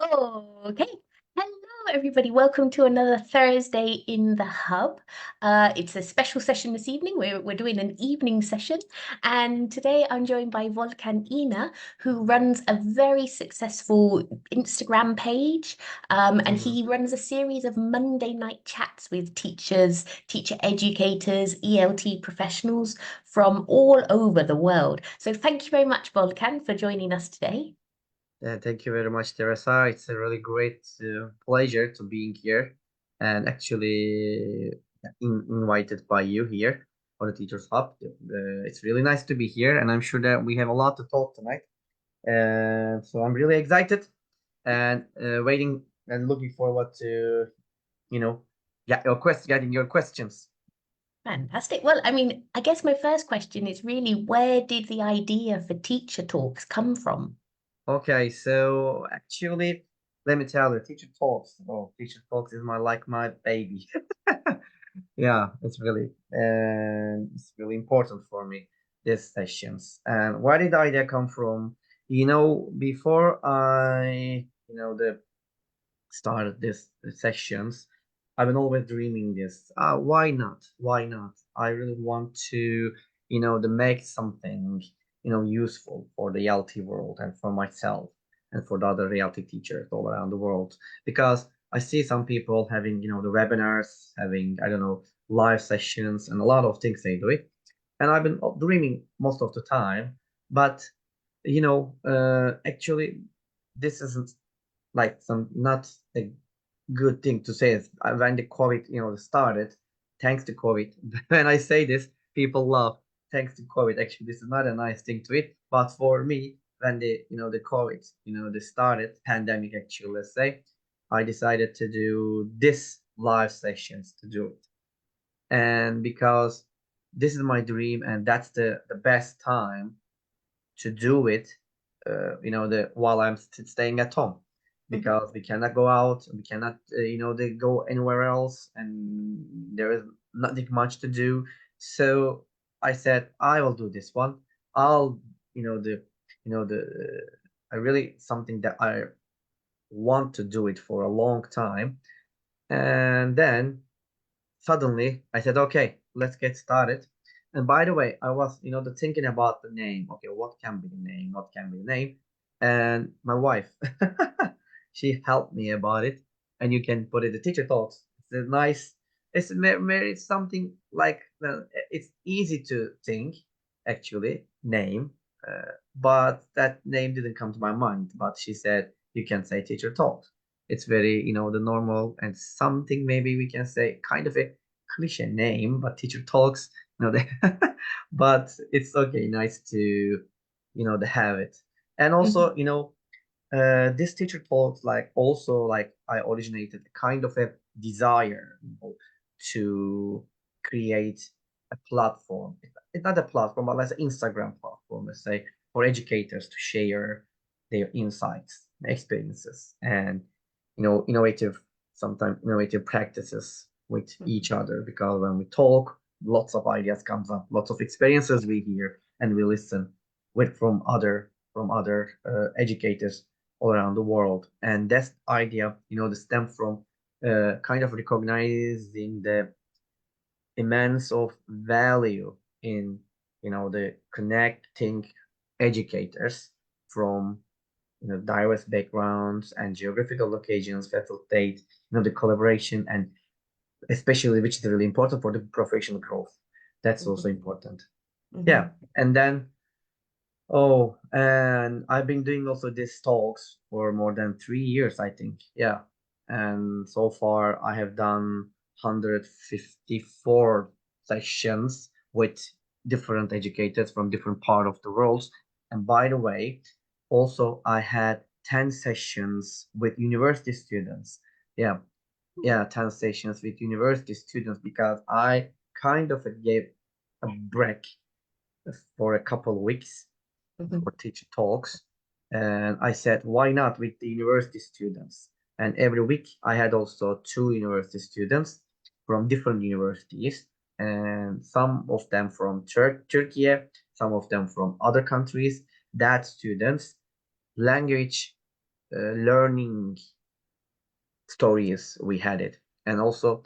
Okay. Hello, everybody. Welcome to another Thursday in the Hub. It's a special session this evening. We're doing an evening session. And today I'm joined by Volkan Iner, who runs a very successful Instagram page. And Mhm. he runs a series of Monday night chats with teachers, teacher educators, ELT professionals from all over the world. So thank you very much, Volkan, for joining us today. Thank you very much, Teresa. It's a really great pleasure to being here and actually invited by you here for the Teachers Hub. It's really nice to be here, and I'm sure that we have a lot to talk tonight. So I'm really excited and waiting and looking forward to, you know, getting your questions. Fantastic. Well, I guess my first question is really where did the idea for teacher talks come from? Okay, so actually, let me tell you, Teacher Talks. Oh, Teacher Talks is my baby. Yeah, it's really important for me, these sessions. And where did the idea come from? Before I, the started this the sessions, I've been always dreaming this. Why not? Why not? I really want to make something, useful for the reality world and for myself and for the other reality teachers all around the world. Because I see some people having, the webinars, having, I don't know, live sessions and a lot of things they do it. And I've been dreaming most of the time, but actually, this isn't like some not a good thing to say is when the COVID, started, thanks to COVID. When I say this, people laugh. Thanks to COVID, actually, this is not a nice thing to it. But for me, when the COVID, the started pandemic, actually, let's say, I decided to do this live sessions to do it, and because this is my dream, and that's the best time to do it, the while I'm staying at home, Mhm. because we cannot go out, we cannot, they go anywhere else, and there is nothing much to do. So I said, I will do this one. I'll, the I really something that I want to do it for a long time, and then suddenly I said, okay, let's get started. And by the way, I was, thinking about the name. Okay, what can be the name? What can be the name? And my wife, she helped me about it. And you can put it the teacher talks. It's a nice, it's something like, it's easy to think, actually, name. But that name didn't come to my mind. But she said, you can say teacher talks. It's very, the normal and something maybe we can say kind of a cliche name, but teacher talks, they, but it's okay, nice to, to have it. And also, Mhm. this teacher talks like also like I originated kind of a desire, to create a platform. It's not a platform, but like an Instagram platform, let's say, for educators to share their insights, experiences, and innovative, sometimes innovative practices with Mhm. each other. Because when we talk, lots of ideas comes up, lots of experiences we hear and we listen with from other educators all around the world. And that idea, the stem from kind of recognizing the immense of value in, the connecting educators from, diverse backgrounds and geographical locations facilitate, the collaboration, and especially which is really important for the professional growth. That's also Mhm. important. Yeah. Mhm. And then, oh, and I've been doing also these talks for more than 3 years, I think. Yeah. And so far, I have done 154 sessions with different educators from different part of the world. And by the way, also I had 10 sessions with university students. Yeah. Yeah, 10 sessions with university students because I kind of gave a break for a couple of weeks Mhm. for teacher talks. And I said, why not with the university students? And every week I had also two university students from different universities, and some of them from Turkey, some of them from other countries. That students, language, learning stories we had it, and also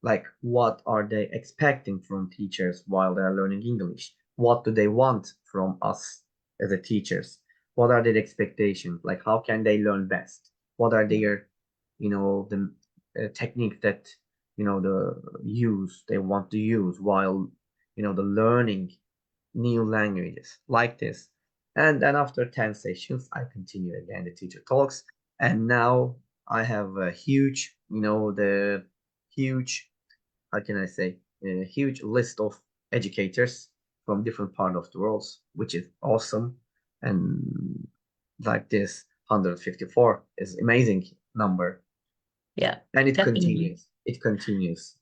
like what are they expecting from teachers while they're learning English? What do they want from us as a teachers? What are their expectations? Like how can they learn best? What are Mm. their, the techniques that the use they want to use while the learning new languages like this. And then after 10 sessions, I continue again the teacher talks. And now I have a huge, the huge, how can I say, a huge list of educators from different part of the world, which is awesome. And like this 154 is amazing number. Yeah, And it definitely. continues. It continues.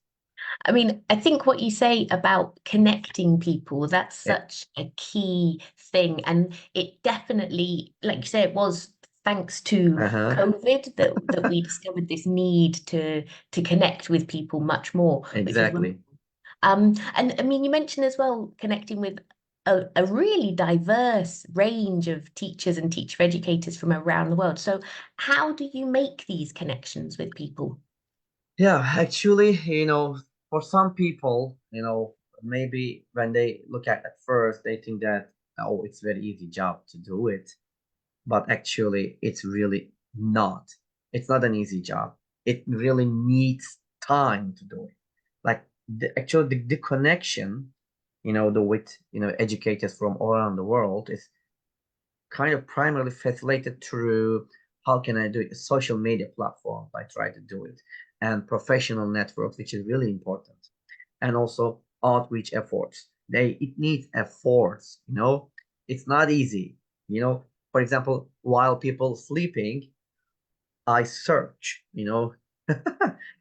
I mean, I think what you say about connecting people, that's Yeah. such a key thing. And it definitely, like you say, it was thanks to Uh-huh. COVID that we discovered this need to connect with people much more, which is Exactly. and I mean, you mentioned as well connecting with a really diverse range of teachers and teacher educators from around the world. So how do you make these connections with people? Yeah, actually, for some people, maybe when they look at first, they think that, oh, it's very easy job to do it. But actually, it's really not. It's not an easy job. It really needs time to do it. Like actually the connection, the with educators from all around the world is kind of primarily facilitated through how can I do it? Social media platforms. I try to do it, and professional networks, which is really important, and also outreach efforts. It needs efforts. It's not easy. For example, while people sleeping, I search,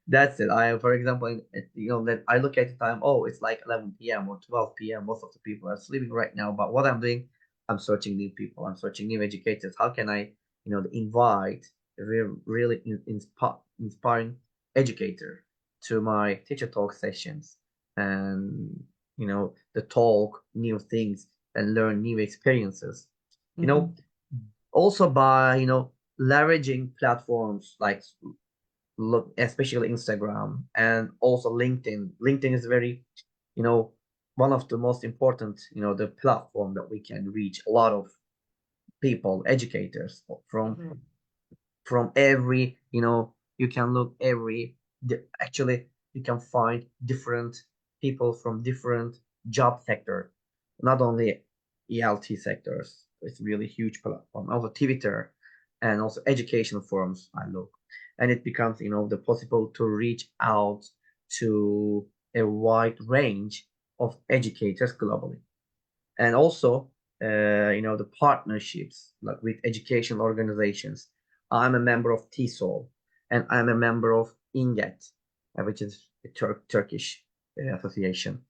That's it. For example, that I look at the time, oh, it's like 11 p.m. or 12 p.m. Most of the people are sleeping right now. But what I'm doing, I'm searching new people. I'm searching new educators. How can I, invite a really inspiring educator to my teacher talk sessions and, the talk new things and learn new experiences. You know, Mhm, also by leveraging platforms like look especially Instagram and also LinkedIn is very you know one of the most important the platform that we can reach a lot of people educators mhm, from every you can look actually you can find different people from different job sector, not only ELT sectors. It's really huge platform, also Twitter and also educational forums I look, and it becomes the possible to reach out to a wide range of educators globally, and also the partnerships like with educational organizations. I'm a member of TESOL, and I'm a member of INGET, which is a Turkish association,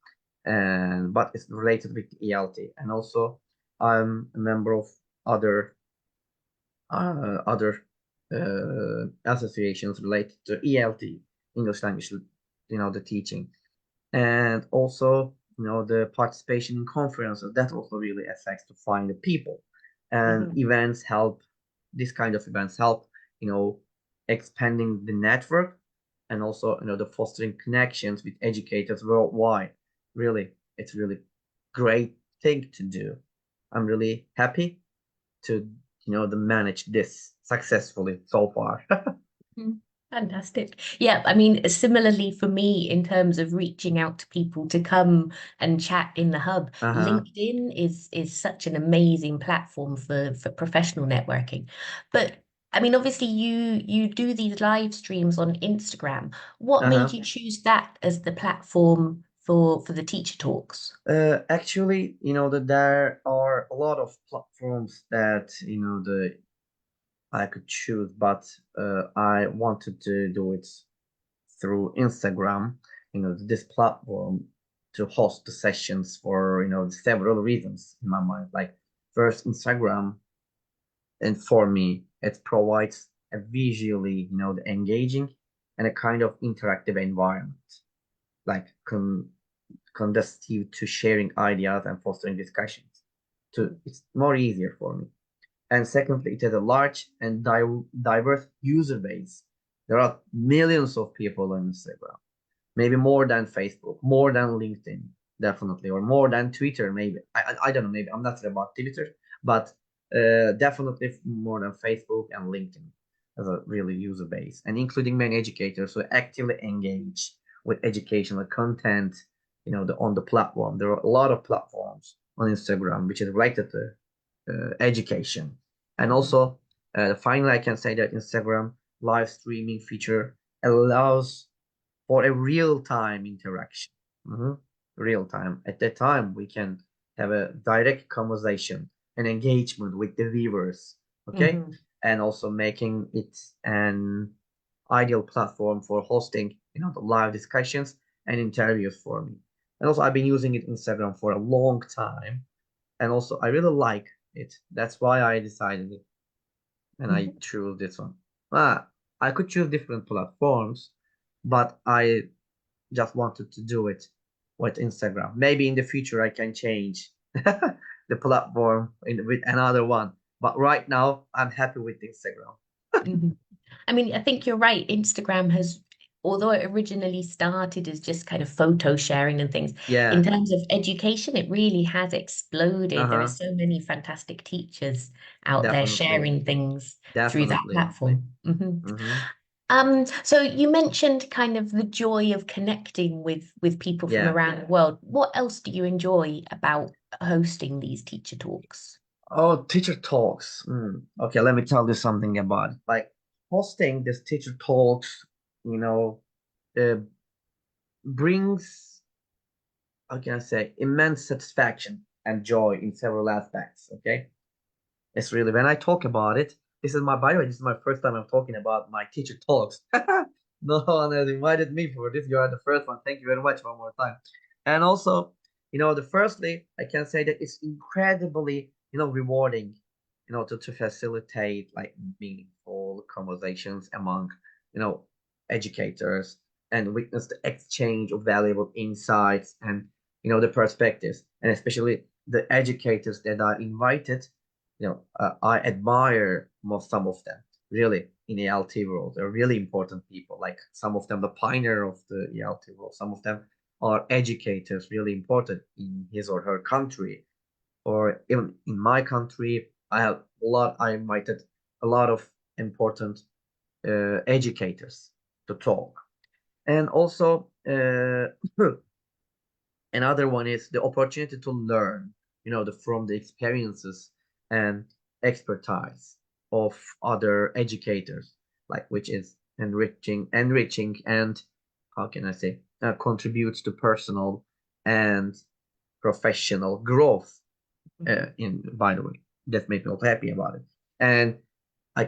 and but it's related with ELT, and also I'm a member of other other associations related to ELT, English language, the teaching, and also the participation in conferences that also really affects to find the people, and mhm, events help. This kind of events help you know expanding the network, and also the fostering connections with educators worldwide. Really, it's really great thing to do. I'm really happy to to manage this successfully so far. mhm. Fantastic. Yeah, I mean, similarly for me, in terms of reaching out to people to come and chat in the hub, Uh-huh. LinkedIn is such an amazing platform for professional networking. But I mean, obviously you do these live streams on Instagram. What made Uh-huh. you choose that as the platform for the teacher talks? Actually, that there are a lot of platforms that the I could choose, but I wanted to do it through Instagram. This platform to host the sessions for several reasons in my mind. Like first, Instagram, and for me, it provides a visually engaging and a kind of interactive environment, like conducive to sharing ideas and fostering discussions. It's more easier for me. And secondly, it has a large and diverse user base. There are millions of people on Instagram, maybe more than Facebook, more than LinkedIn, definitely, or more than Twitter, maybe. I don't know, maybe I'm not sure about Twitter, but definitely more than Facebook and LinkedIn as a really user base, and including many educators who actively engage with educational content, on the platform. There are a lot of platforms on Instagram which is related to education, and Mhm. also finally, I can say that Instagram live streaming feature allows for a real-time interaction. Mhm. Real time. At that time, we can have a direct conversation and engagement with the viewers. Okay, Mhm. and also making it an ideal platform for hosting, the live discussions and interviews for me. And also, I've been using it Instagram for a long time, and also I really like it. That's why I decided it, and I Mhm. chose this one. I could choose different platforms, but I just wanted to do it with Instagram. Maybe in the future I can change the platform with another one. But right now I'm happy with Instagram. Mhm. I mean, I think you're right. Instagram has, although it originally started as just kind of photo sharing and things, in Yeah. terms of education, it really has exploded. There are Uh-huh. so many fantastic teachers out there Definitely. sharing things through that Definitely. platform. Mhm. Mm-hmm. So you mentioned kind of the joy of connecting with people from Yeah. around the world. What else do you enjoy about hosting these teacher talks? Oh, teacher talks. Okay, let me tell you something about it. Like hosting this teacher talks, you know, uh, brings, how can I say, immense satisfaction and joy in several aspects. Okay, it's really when I talk about it. This is my by the way, this is my first time I'm talking about my teacher talks. No one has invited me for this. You are the first one. Thank you very much one more time. And also, the firstly, I can say that it's incredibly, rewarding, to facilitate like meaningful conversations among, you know, educators and witness the exchange of valuable insights and, the perspectives, and especially the educators that are invited. I admire most some of them really in the ELT world. They're really important people. Like some of them, the pioneer of the ELT world. Some of them are educators, really important in his or her country, or even in my country. I invited a lot of important educators to talk, and also another one is the opportunity to learn, from the experiences and expertise of other educators, like which is enriching, and how can I say, contributes to personal and professional growth. Mhm. In By the way, that made me all happy about it. And I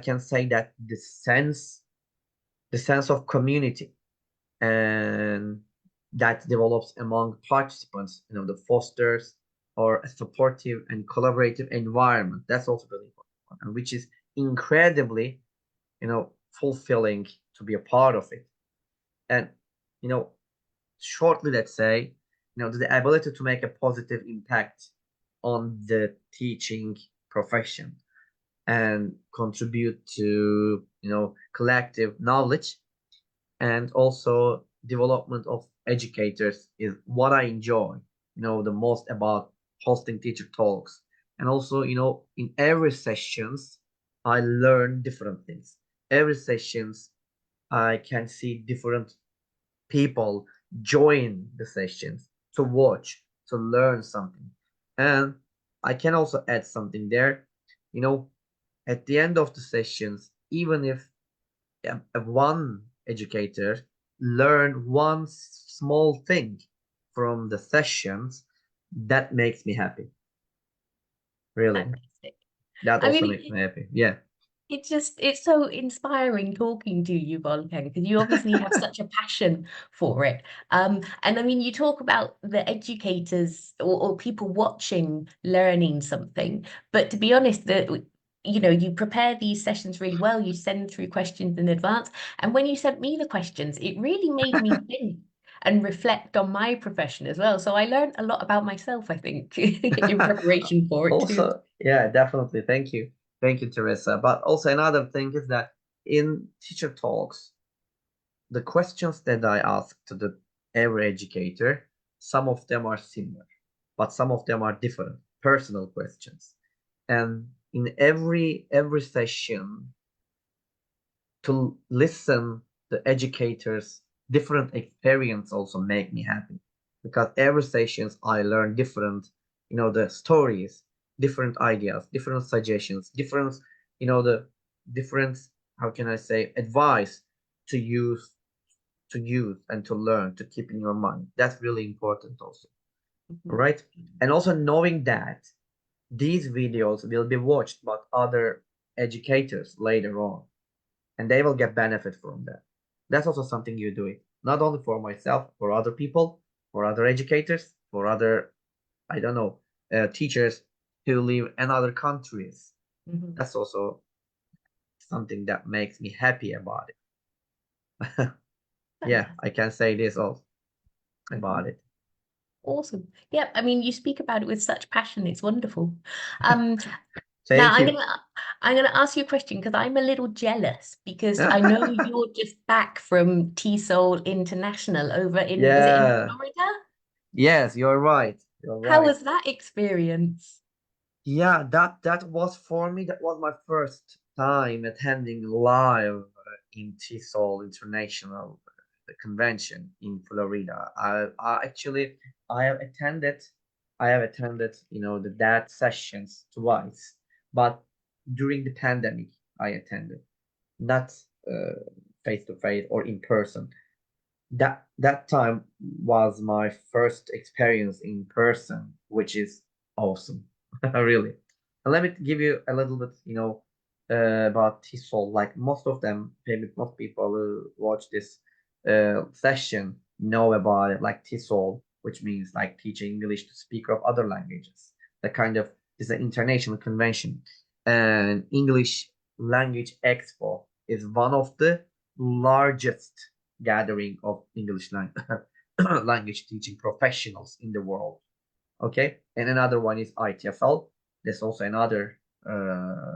can say that the sense of community and that develops among participants, that fosters or a supportive and collaborative environment. That's also really important, and which is incredibly, fulfilling to be a part of it. And, you know, shortly, let's say, the ability to make a positive impact on the teaching profession and contribute to, collective knowledge and also development of educators is what I enjoy, the most about hosting teacher talks. And also, in every sessions, I learn different things. Every sessions, I can see different people join the sessions to watch, to learn something. And I can also add something there, you know, at the end of the sessions, even if one educator learn one small thing from the sessions, that makes me happy. Really, Fantastic. that I also mean, makes me happy. Yeah. it's so inspiring talking to you, Volkan, because you obviously have such a passion for it. And I mean, you talk about the educators or people watching learning something, but to be honest, you prepare these sessions really well. You send through questions in advance, and when you sent me the questions, it really made me think. and reflect on my profession as well. So I learned a lot about myself, I think, in preparation for it too. Also, yeah, definitely. Thank you. Thank you, Teresa. But also another thing is that in teacher talks, the questions that I ask to the every educator, some of them are similar, but some of them are different, personal questions. And in every session, to listen the educators' different experience also make me happy because every sessions I learn different, the stories, different ideas, different suggestions, different, the different, how can I say, advice to use and to learn to keep in your mind. That's really important also, Mhm. right? And also knowing that these videos will be watched by other educators later on, and they will get benefit from that. That's also something you do it, not only for myself, for other people, for other educators, for other, I don't know, teachers who live in other countries. Mhm. That's also something that makes me happy about it. Yeah, I Fantastic. can say this also Mhm. about it. Awesome. Yeah, I mean, you speak about it with such passion. It's wonderful. Um, Now Thank you. I'm gonna ask you a question because I'm a little jealous because I know you're just back from TESOL International over in, was it in Yeah. Florida? Yes, you're right. You're How right. was that experience? Yeah, that was for me. That was my first time attending live in TESOL International Convention in Florida. I actually I have attended the that sessions twice, but during the pandemic I attended, not face to face or in person. That time was my first experience in person, which is awesome, really. And let me give you a little bit, about TESOL. Like most of them, maybe most people who watch this session know about it, like TESOL, which means like teaching English to speaker of other languages. The kind of is an international convention, and English Language Expo is one of the largest gathering of English language teaching professionals in the world. Okay, and another one is ITFL. There's also another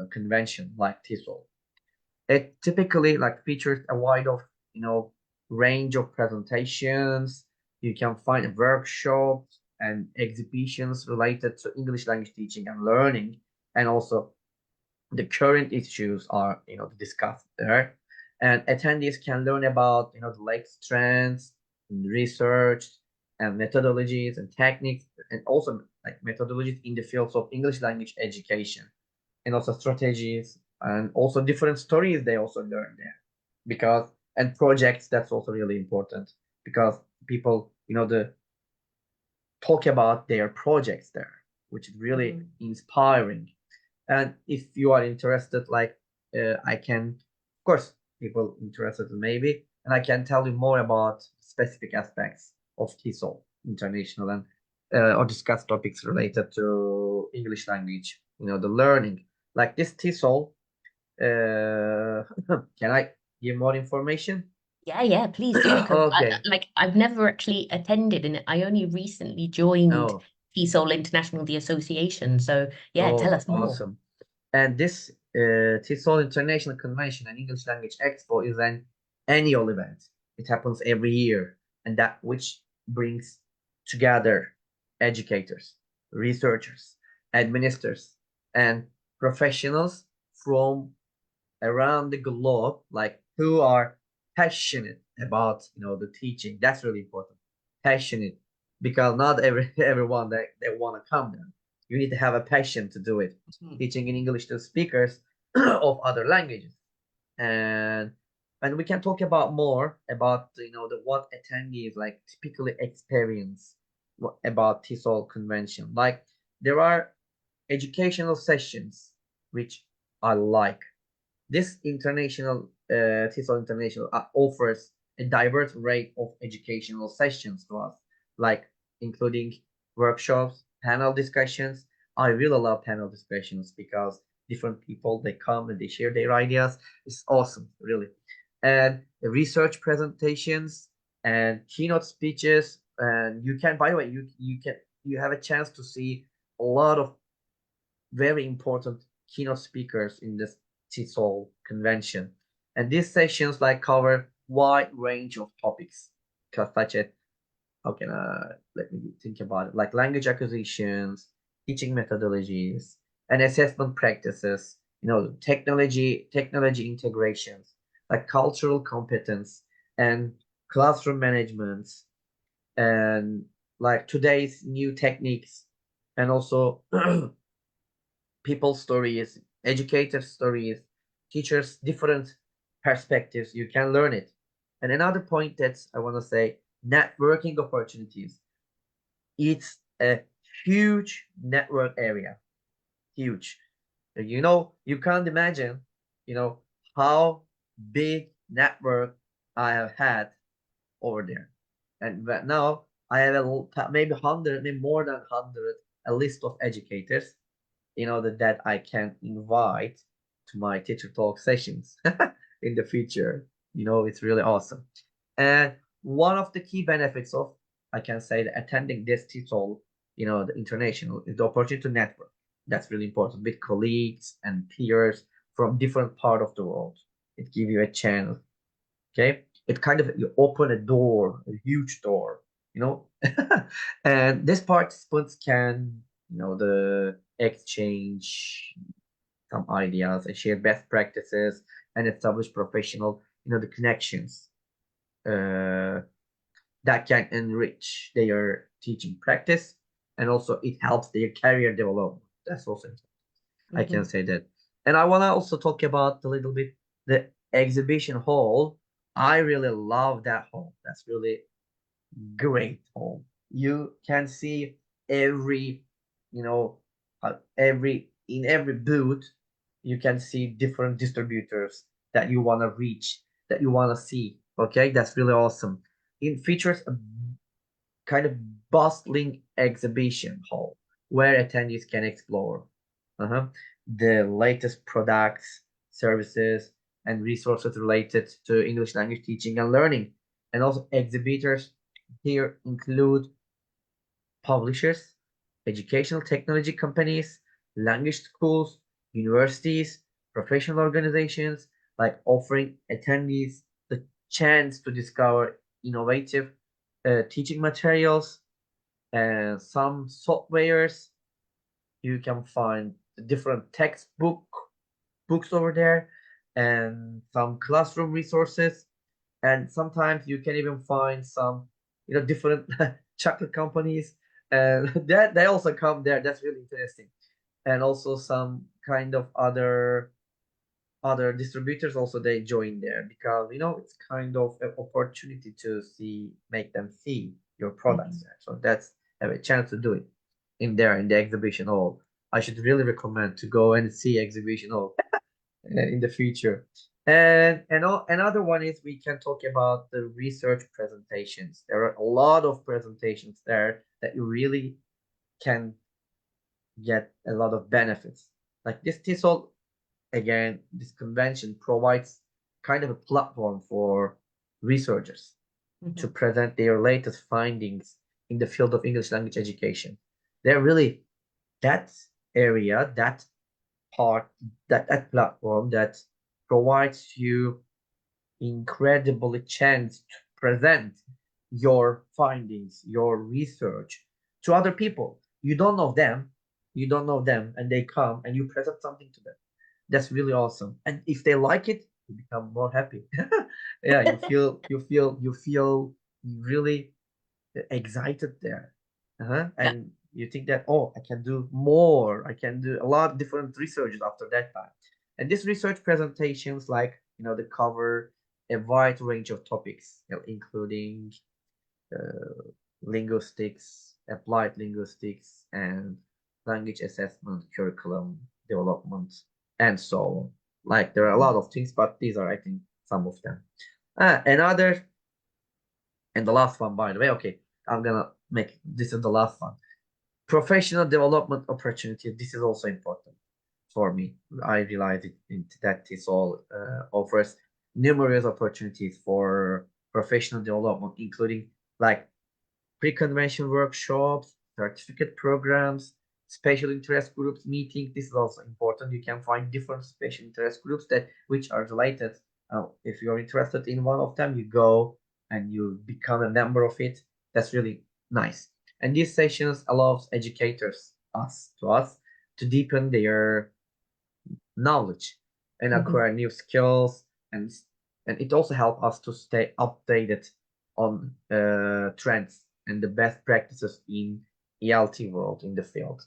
convention like TESOL. It typically like features a wide of range of presentations. You can find workshops and exhibitions related to English language teaching and learning, and also the current issues are discussed there, and attendees can learn about the latest trends in research and methodologies and techniques, and also like methodologies in the fields of English language education, and also strategies, and also different stories they also learn there, because and projects. That's also really important because people the talk about their projects there, which is really Mhm. inspiring. And if you are interested, like I can, of course, people interested maybe, and I can tell you more about specific aspects of TESOL International, and or discuss topics related to English language, the learning. Like this TESOL, can I give more information? Yeah, yeah, please do because Okay. I've never actually attended and I only recently joined Oh, TESOL International, the association. So yeah, tell oh, us more. awesome. And this TESOL International Convention and English Language Expo is an annual event. It happens every year, and that which brings together educators, researchers, administrators, and professionals from around the globe, like who are passionate about the teaching. That's really important. Passionate, because not everyone they want to come there. You need to have a passion to do it. Mhm. Teaching in English to speakers of other languages, and we can talk about more about the what attendees like typically experience about TESOL convention. Like there are educational sessions which I like. This international TESOL International offers a diverse array of educational sessions to us, like including workshops, panel discussions. I really love panel discussions because different people they come and they share their ideas. It's awesome, really. And the research presentations. and keynote speeches. And you can, by the way, you have a chance to see a lot of very important keynote speakers in this TESOL convention. And these sessions like cover wide range of topics, such as how can I let me think about it, like language acquisitions, teaching methodologies, and assessment practices. Technology integrations, like cultural competence and classroom management, and like today's new techniques, and also people stories, educator stories, teachers different perspectives. You can learn it. And another point that I want to say, networking opportunities. It's a huge network area, huge. You can't imagine, you know, how big network I have had over there. And now I have maybe 100, maybe more than 100, a list of educators, that I can invite to my teacher talk sessions in the future. It's really awesome. And one of the key benefits of, I can say, that attending this TESOL, the international, is the opportunity to network. That's really important with colleagues and peers from different part of the world. It gives you a chance. Okay, it kind of, you open a door, a huge door, you know, and these participants can, the exchange some ideas and share best practices and establish professional, the connections uh, that can enrich their teaching practice, and also it helps their career development. That's also, I can Hmm. say that. And I want to also talk about a little bit the exhibition hall. I really love that hall. That's really great hall. You can see every, you know, every in every booth, you can see different distributors that you want to reach, that you want to see. Okay, that's really awesome. It features a kind of bustling exhibition hall where attendees can explore uh-huh, the latest products, services, and resources related to English language teaching and learning. And also, exhibitors here include publishers, educational technology companies, language schools, universities, professional organizations, like offering attendees the chance to discover innovative teaching materials and some softwares. You can find different books over there, and some classroom resources, and sometimes you can even find some, different chocolate companies, and that they also come there. That's really interesting. And also some kind of other distributors also, they join there, because it's kind of an opportunity to make them see your products Hmm. there. So that's have a chance to do it in there in the exhibition hall. I should really recommend to go and see exhibition hall in the future. And another one is, we can talk about the research presentations. There are a lot of presentations there that you really can get a lot of benefits. Like this TESOL, again, this convention provides kind of a platform for researchers to Hmm. present their latest findings in the field of English language education. They're really, that area, that part, that platform that provides you incredibly chance to present your findings, your research to other people. You don't know them, and they come and you present something to them. That's really awesome. And if they like it, you become more happy. Yeah, you feel really excited there. Uh-huh. Yeah. And you think that, oh, I can do more. I can do a lot of different researches after that time. And these research presentations, like, they cover a wide range of topics, including uh, linguistics, applied linguistics, and language assessment, curriculum development, and so on. Like, there are a lot of things, but these are, I think, some of them. Another, and the last one, by the way. Okay, I'm gonna make this is the last one. Professional development opportunity. This is also important for me. I realize that this all offers numerous opportunities for professional development, including like pre-convention workshops, certificate programs, special interest groups meeting. This is also important. You can find different special interest groups that which are related. If you're interested in one of them, you go and you become a member of it. That's really nice. And these sessions allows educators, us, to deepen their knowledge and Mhm. acquire new skills, and it also helps us to stay updated on trends and the best practices in ELT world in the field.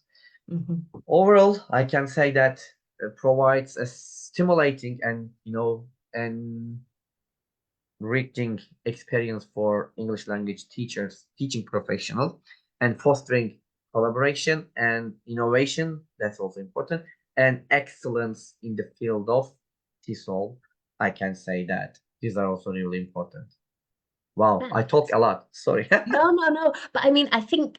Mhm. Overall, I can say that provides a stimulating and enriching experience for English language teachers, teaching professionals, and fostering collaboration and innovation. That's also important, and excellence in the field of TESOL. I can say that these are also really important. Wow, I talk a Fantastic. lot. Sorry. No, no, no. But I mean, I think,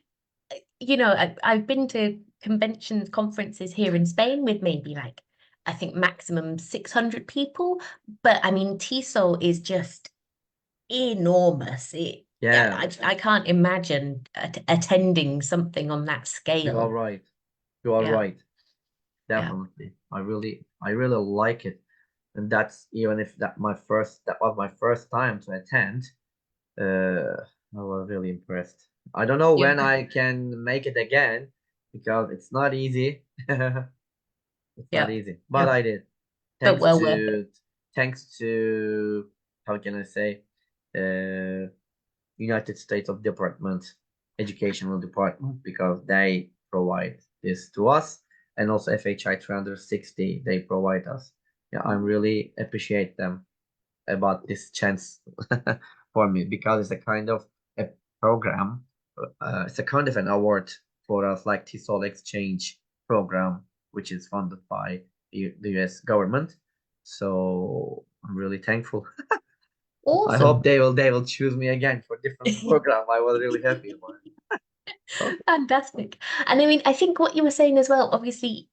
I've been to conventions, conferences here in Spain with maybe like, I think maximum 600 people. But I mean, TESOL is just enormous. Yeah, I can't imagine attending something on that you are scale. right. You are Yeah, right. yeah, Definitely. I really like it. And that's even if that was my first time to attend. I was really impressed. I don't know yeah, when I can make it again because it's not easy. It's not yeah, easy, but yeah. I did. But Thanks well worth it. to thanks to how can I say, uh, United States of Department, Educational Department, because they provide this to us, and also FHI 360 they provide us. Yeah, I really appreciate them about this chance for me because it's a kind of a program. It's a kind of an award for us, like TESOL exchange program, which is funded by the US government. So I'm really thankful. I hope Awesome. they will choose me again for different program. I was really happy about it. Okay. Fantastic. And I mean, I think what you were saying as well, obviously,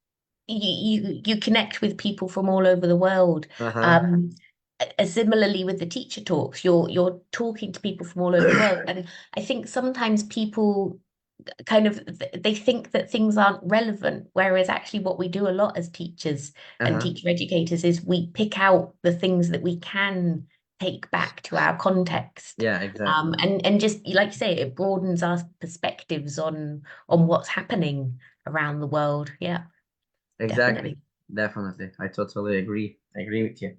you connect with people from all over the world. Uh-huh. Um, Similarly with the teacher talks, you're talking to people from all over the world. And I think sometimes people kind of they think that things aren't relevant, whereas actually what we do a lot as teachers and Uh-huh. teacher educators is we pick out the things that we can take back to our context. Yeah, exactly. And just like you say, it broadens our perspectives on what's happening around the world. Yeah, Exactly. definitely. Definitely. I totally agree. I agree with you.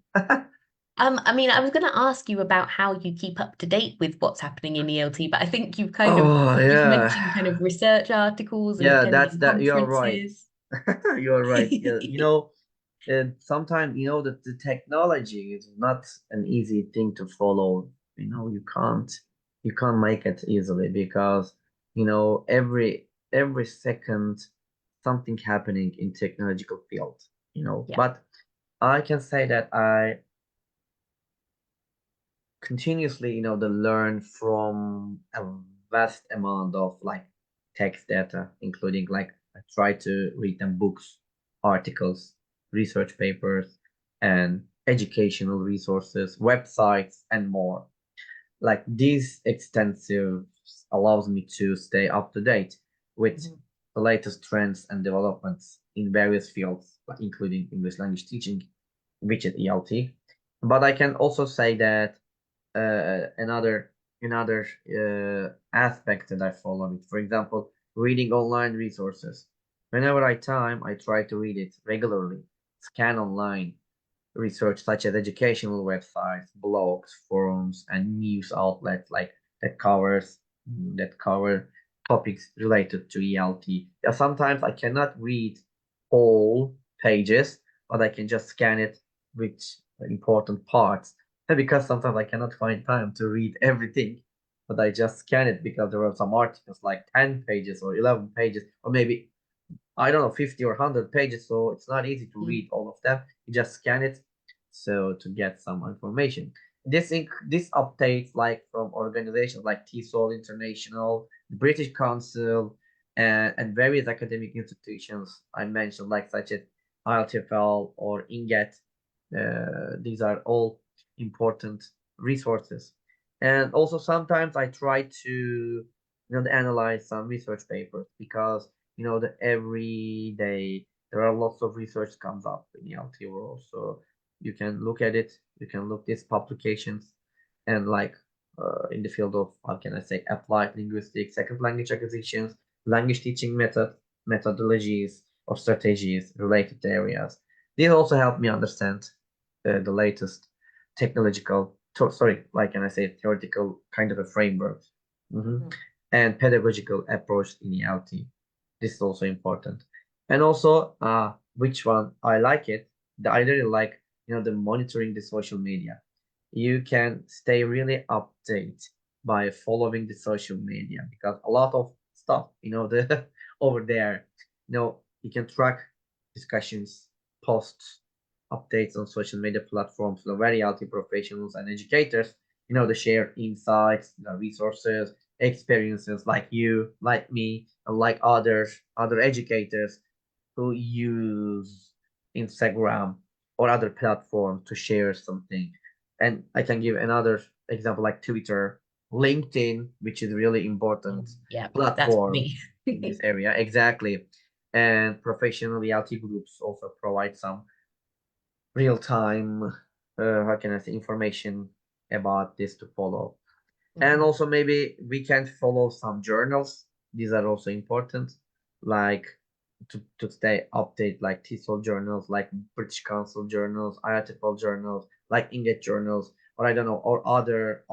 I mean, I was going to ask you about how you keep up to date with what's happening in ELT, but I think Oh you've yeah. mentioned kind of research articles and Yeah, attending that's that. You're right. conferences. You're right. Yeah, sometimes that the technology is not an easy thing to follow. You can't make it easily because every second something happening in technological field. Yeah. But I can say that I continuously the learn from a vast amount of like text data, including like I try to read them books, articles, research papers, and educational resources, websites, and more. Like this extensive allows me to stay up to date with Mhm. the latest trends and developments in various fields, like including English language teaching, which is ELT. But I can also say that another aspect that I follow it. For example, reading online resources. Whenever I time, I try to read it regularly. Scan online research such as educational websites, blogs, forums, and news outlets like that cover topics related to ELT. Yeah, sometimes I cannot read all pages, but I can just scan it with important parts. And because sometimes I cannot find time to read everything, but I just scan it because there are some articles like 10 pages or 11 pages, or maybe I don't know, 50 or 100 pages, so it's not easy to Mm. read all of them. You just scan it so to get some information. This updates like from organizations like TESOL International, the British Council, and various academic institutions I mentioned, like such as ILTFL or INGET. These are all important resources. And also sometimes I try to analyze some research papers because that every day there are lots of research comes up in the LT world. So you can look at it, you can look these publications and like in the field of how can I say applied linguistics, second language acquisitions, language teaching methodologies or strategies related to areas. These also help me understand the latest technological, sorry, like can I say theoretical kind of a framework, hmm Mhm. and pedagogical approach in reality. This is also important. And also, which one I like it, I really like, the monitoring the social media. You can stay really update by following the social media because a lot of stuff, the over there, you can track discussions, posts, updates on social media platforms. Very healthy professionals and educators, they share insights, resources, experiences like you, like me, and like other educators who use Instagram or other platforms to share something. And I can give another example like Twitter, LinkedIn, which is really important Yeah, that's platform me. in this area. Exactly. And professional reality groups also provide some real time, how can I say, information about this to follow. And Mhm. also maybe we can follow some journals. These are also important, like to stay update, like TESOL journals, like British Council journals, IATFL journals, like Inget journals, or I don't know, or other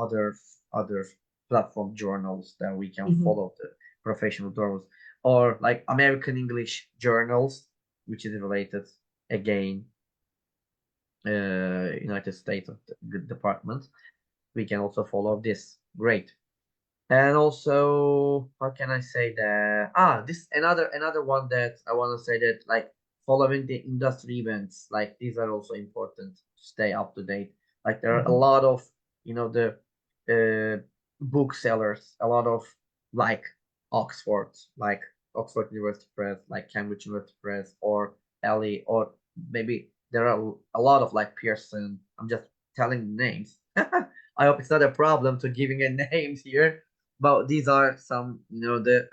platform journals that we can Mhm. follow the professional journals, or like American English journals, which is related again, United States of the department. We can also follow this. Great. And also, how can I say that? This another one that I want to say that like following the industry events, like these are also important to stay up to date. Like there are a Mhm. lot of the booksellers, a lot of like Oxford, like Oxford University Press, like Cambridge University Press, or LE, or maybe there are a lot of like Pearson. I'm just telling names. I hope it's not a problem to giving a names here, but these are some the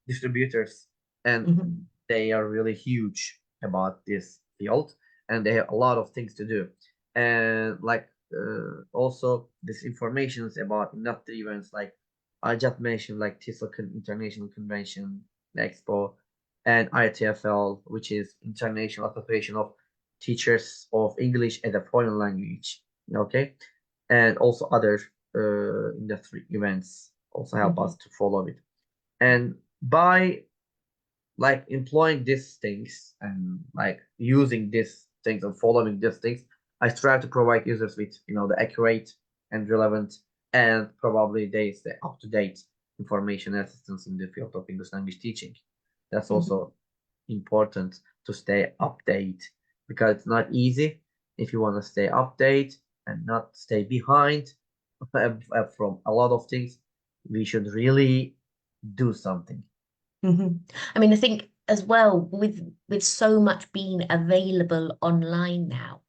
distributors, and Mhm. they are really huge about this field, and they have a lot of things to do. And like also this information is about industry events like I just mentioned, like TISL International Convention Expo, and ITFL, which is International Association of Teachers of English as a Foreign Language. Okay, and also other industry events also help Mhm. us to follow it. And by like employing these things and like using these things and following these things, I strive to provide users with the accurate and relevant and probably they stay up to date information assistance in the field of English language teaching. That's Mhm. also important to stay update because it's not easy if you want to stay update and not stay behind from a lot of things. We should really do something. Mhm. I mean, I think as well with so much being available online now,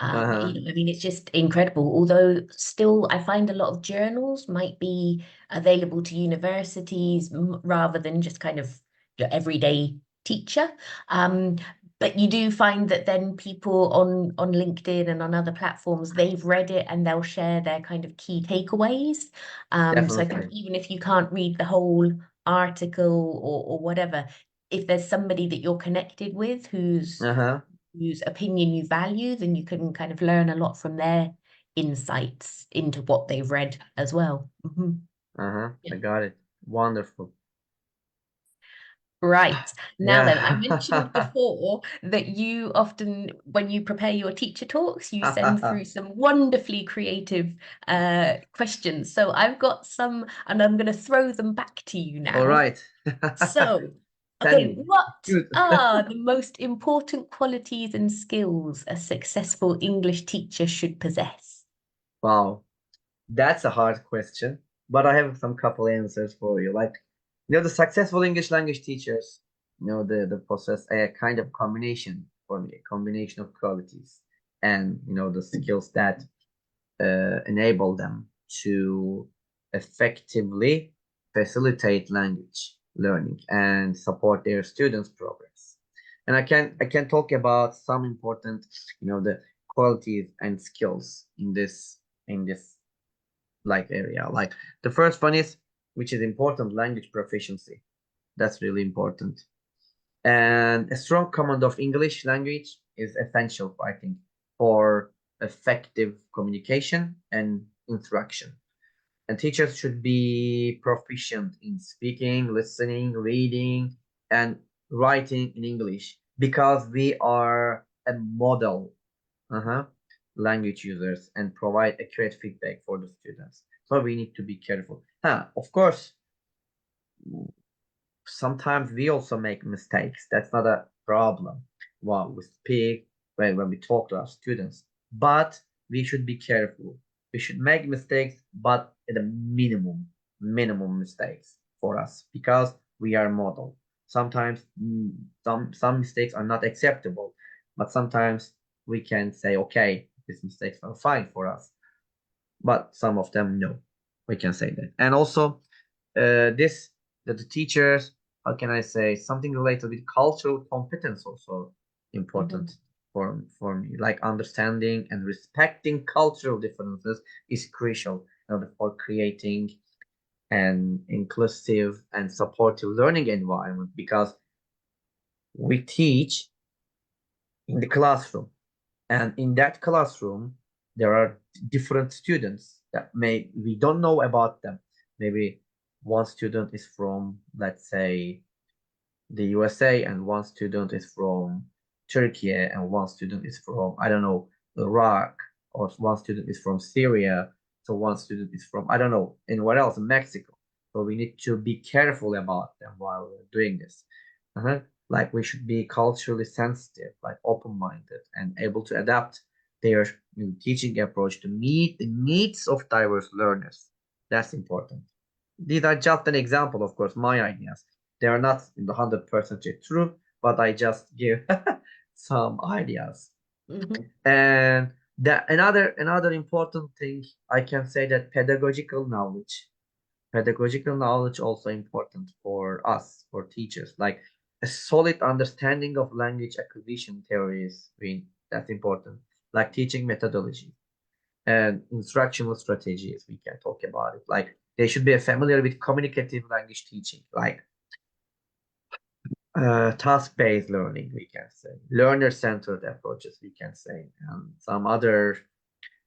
Uh-huh. I mean, it's just incredible. Although still, I find a lot of journals might be available to universities rather than just kind of your everyday teacher. Um, but you do find that then people on LinkedIn and on other platforms, they've read it and they'll share their kind of key takeaways. So I think Definitely. even if you can't read the whole article or whatever, if there's somebody that you're connected with Uh-huh. whose opinion you value, then you can kind of learn a lot from their insights into what they've read as well. Uh-huh. Yeah. I got it. Wonderful. Right. Now then, I mentioned Yeah. before that you often, when you prepare your teacher talks, you send through some wonderfully creative questions. So I've got some, and I'm going to throw them back to you All now. right. So, Send okay, me. what Good. are the most important qualities and skills a successful English teacher should possess? Wow. That's a hard question, but I have some couple answers for you. Like, the successful English language teachers, the possess a kind of combination for me, a combination of qualities and, the skills that enable them. to effectively facilitate language learning and support their students' progress. And I can talk about some important, the qualities and skills in this like area. Like the first one is, which is important, language proficiency. That's really important. And a strong command of English language is essential, I think, for effective communication and interaction. And teachers should be proficient in speaking, listening, reading, and writing in English because we are a model uh-huh, language users and provide accurate feedback for the students. So we need to be careful. Of course, sometimes we also make mistakes. That's not a problem while we speak, when we talk to our students. But we should be careful. We should make mistakes, but at a minimum mistakes for us because we are model. Sometimes some mistakes are not acceptable, but sometimes we can say, okay, these mistakes are fine for us, but some of them no. We can say that. And also, this that the teachers, how can I say, something related with cultural competence also Mhm. important for me. Like understanding and respecting cultural differences is crucial for creating an inclusive and supportive learning environment because we teach in the classroom. And in that classroom, there are different students that may we don't know about them. Maybe one student is from, let's say, the USA, and one student is from Turkey, and one student is from, I don't know, Iraq, or one student is from Syria, so one student is from, I don't know, anywhere else, Mexico. So we need to be careful about them while we're doing this. Uh-huh. Like we should be culturally sensitive, like open-minded, and able to adapt their teaching approach to meet the needs of diverse learners. That's important. These are just an example, of course, my ideas. They are not 100% true, but I just give some ideas. Mhm. And another important thing I can say that pedagogical knowledge also important for us, for teachers, like a solid understanding of language acquisition theories. That's important, like teaching methodology and instructional strategies. We can talk about it. Like they should be familiar with communicative language teaching, like task-based learning, we can say, learner-centered approaches, we can say, and some other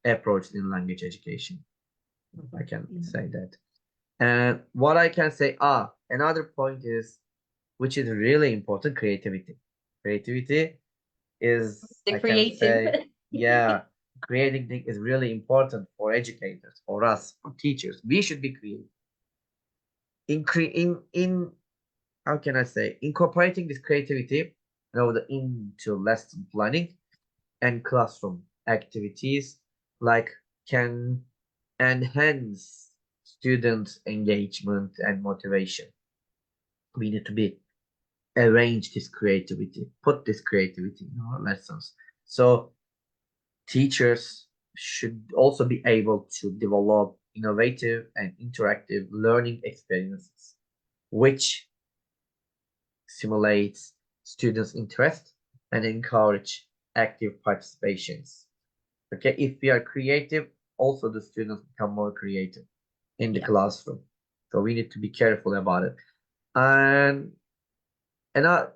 approach in language education. I can Mhm. say that. And what I can say, another point is, which is really important, creativity. Creativity is, The I can creative. say, yeah, creating thing is really important for educators, for us, for teachers. We should be creative. In how can I say, incorporating this creativity, into lesson planning and classroom activities, like can enhance students' engagement and motivation. We need to be arrange this creativity, put this creativity in our lessons. So teachers should also be able to develop innovative and interactive learning experiences, which stimulates students' interest and encourage active participations. Okay, if we are creative, also the students become more creative in the Yeah. classroom. So we need to be careful about it. And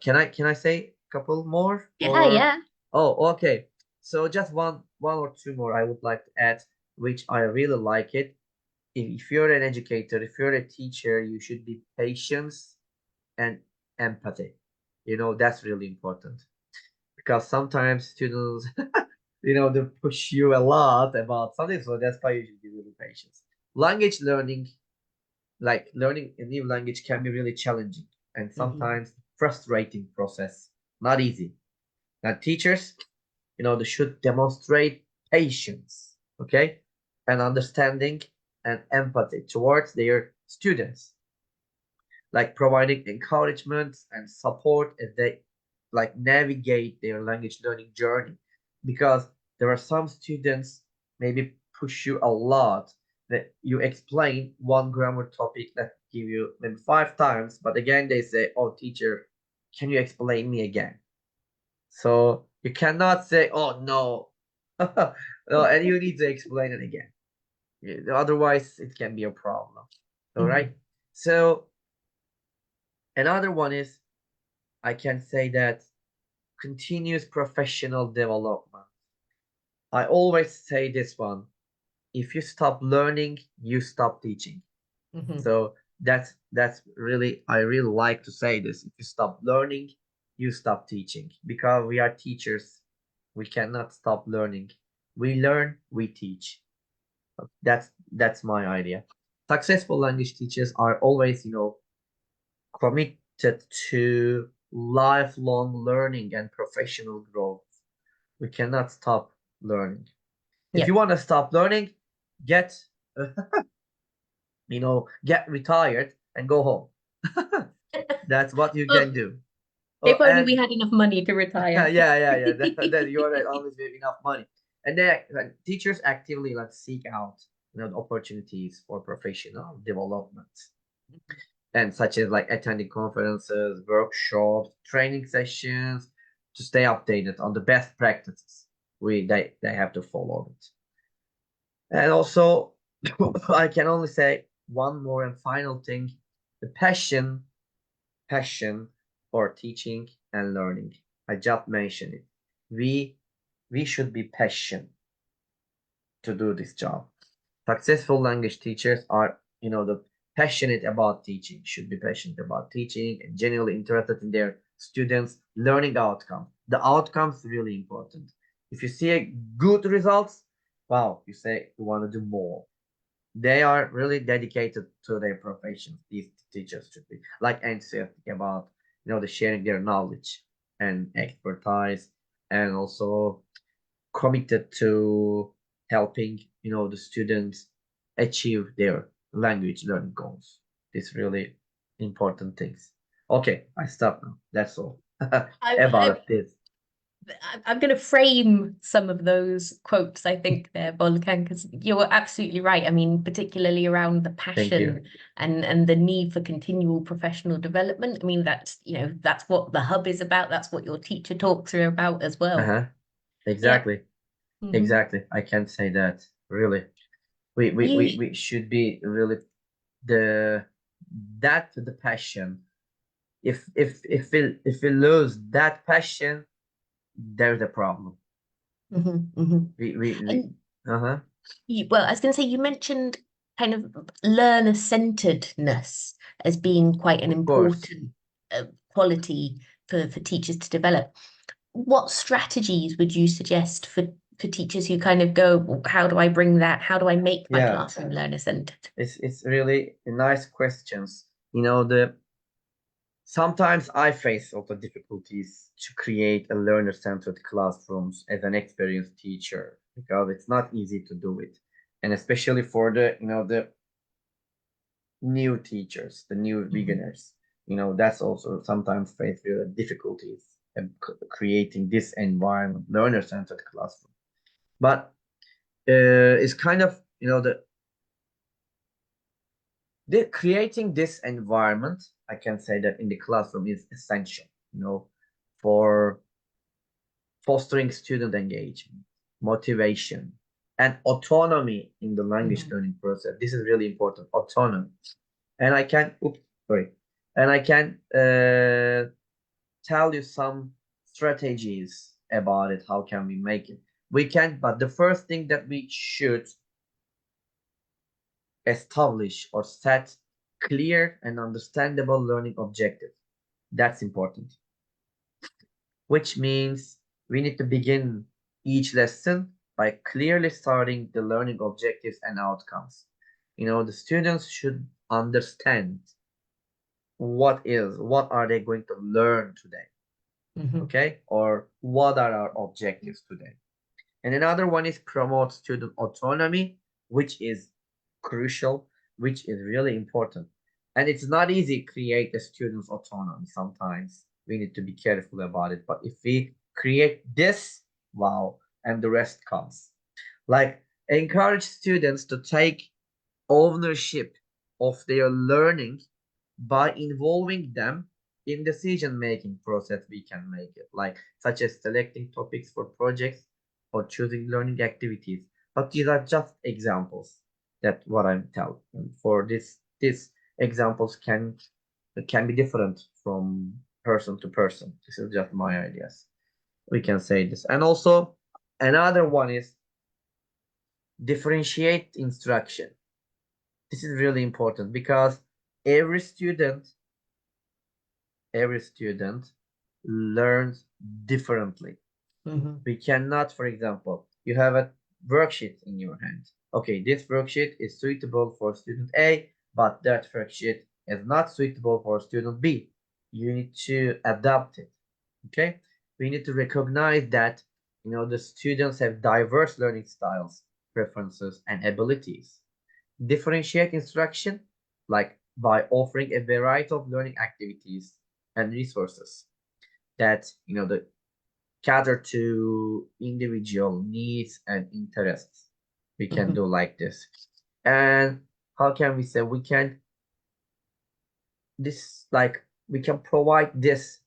can I say a couple more Yeah, or yeah. oh okay. So just one or two more I would like to add, which I really like it. If you're an educator, if you're a teacher, you should be patient and empathy. That's really important because sometimes students, they push you a lot about something, so that's why you should be really patient. Language learning, like learning a new language, can be really challenging and Mhm. sometimes frustrating process. Not easy. Now, teachers, they should demonstrate patience, okay, and understanding and empathy towards their students, like providing encouragement and support as they like navigate their language learning journey, because there are some students maybe push you a lot, that you explain one grammar topic that give you maybe 5 times, but again they say, "Oh, teacher, can you explain me again?" So you cannot say, "Oh no," no, and you need to explain it again. Otherwise, it can be a problem. All Mhm. right. So another one is I can say that continuous professional development. I always say this one. If you stop learning, you stop teaching. Mhm. So that's really I really like to say this. If you stop learning, you stop teaching because we are teachers. We cannot stop learning. We learn, we teach. That's my idea. Successful language teachers are always, committed to lifelong learning and professional growth. We cannot stop learning. If Yeah. you want to stop learning, get get retired and go home. That's what you can Well, do. Oh, if only we and had enough money to yeah, retire. yeah. That you're right, always with enough money. And then teachers actively seek out the opportunities for professional development, and such as attending conferences, workshops, training sessions to stay updated on the best practices. They have to follow it. And also, I can only say one more and final thing: the passion for teaching and learning. I just mentioned it. We we should be passionate to do this job. Successful language teachers are, the passionate about teaching, should be passionate about teaching and genuinely interested in their students' learning outcome. The outcome's really important. If you see a good results, wow, you say you want to do more. They are really dedicated to their professions. These teachers should be enthusiastic about the sharing their knowledge and expertise, and also committed to helping the students achieve their language learning goals. These really important things. Okay, I stop now. That's all I, about this. I'm going to frame some of those quotes, I think, there, Volkan, because you're absolutely right. I mean, particularly around the Thank you. passion and the need for continual professional development. I mean, that's what the hub is about. That's what your teacher talks are about as well. Uh-huh. Yeah. Exactly. Hmm. Exactly. I can say that. Really. You, We should be really the the passion. If we lose that passion, there's a problem. mhm, mhm. We And uh-huh. well, I was going to say, you mentioned kind of learner-centeredness as being quite an Of course. important quality for teachers to develop. What strategies would you suggest for teachers who kind of go, "Well, how do I bring that? How do I make my Yeah. classroom learner-centered?" It's really nice questions. The sometimes I face also difficulties to create a learner-centered classrooms as an experienced teacher because it's not easy to do it. And especially for the new teachers, the new Mhm. beginners. That's also sometimes face with difficulties in creating this environment, learner-centered classroom. But it's kind of the creating this environment. I can say that in the classroom is essential. For fostering student engagement, motivation, and autonomy in the language Mhm. learning process. This is really important. Autonomy, and I can. Oops, sorry. And I can tell you some strategies about it. How can we make it? We can, but the first thing that we should establish or set clear and understandable learning objectives. That's important, which means we need to begin each lesson by clearly starting the learning objectives and outcomes. The students should understand what are they going to learn today, Mhm. okay? Or what are our objectives today? And another one is promote student autonomy, which is crucial, which is really important. And it's not easy to create a student's autonomy. Sometimes we need to be careful about it. But if we create this, wow, and the rest comes. Encourage students to take ownership of their learning by involving them in decision making process. We can make it like such as selecting topics for projects or choosing learning activities, but these are just examples that what I'm telling. For this examples can be different from person to person. This is just my ideas, we can say this. And also another one is differentiate instruction. This is really important because every student every student learns differently. Mm-hmm. We cannot, for example, you have a worksheet in your hand. Okay, this worksheet is suitable for student A, but that worksheet is not suitable for student B. You need to adapt it. Okay, we need to recognize that the students have diverse learning styles, preferences, and abilities. Differentiate instruction like by offering a variety of learning activities and resources that the cater to individual needs and interests. We can Mm-hmm. do like this. And how can we say we can this like we can provide this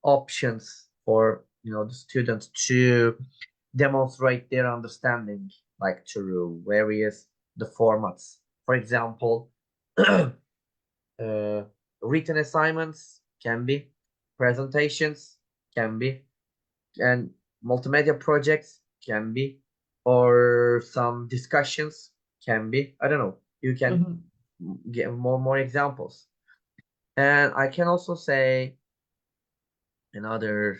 options for the students to demonstrate their understanding like through various the formats. For example, uh, written assignments can be, presentations can be, and multimedia projects can be, or some discussions can be. I don't know. You can Mm-hmm. get more examples. And I can also say another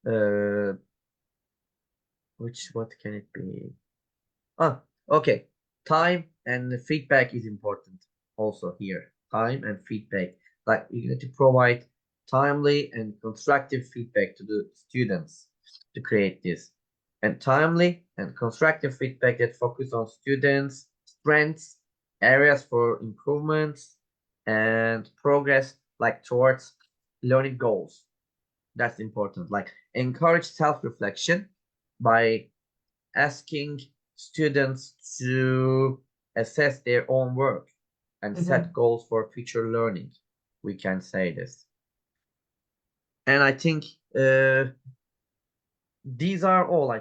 uh which what can it be? Ah, okay. Time and feedback is important also here. Time and feedback. Like you need to provide timely and constructive feedback to the students to create this. And timely and constructive feedback that focus on students' strengths, areas for improvements, and progress like towards learning goals. That's important. Like encourage self-reflection by asking students to assess their own work and set Mm-hmm. goals for future learning. We can say this. And I think these are all I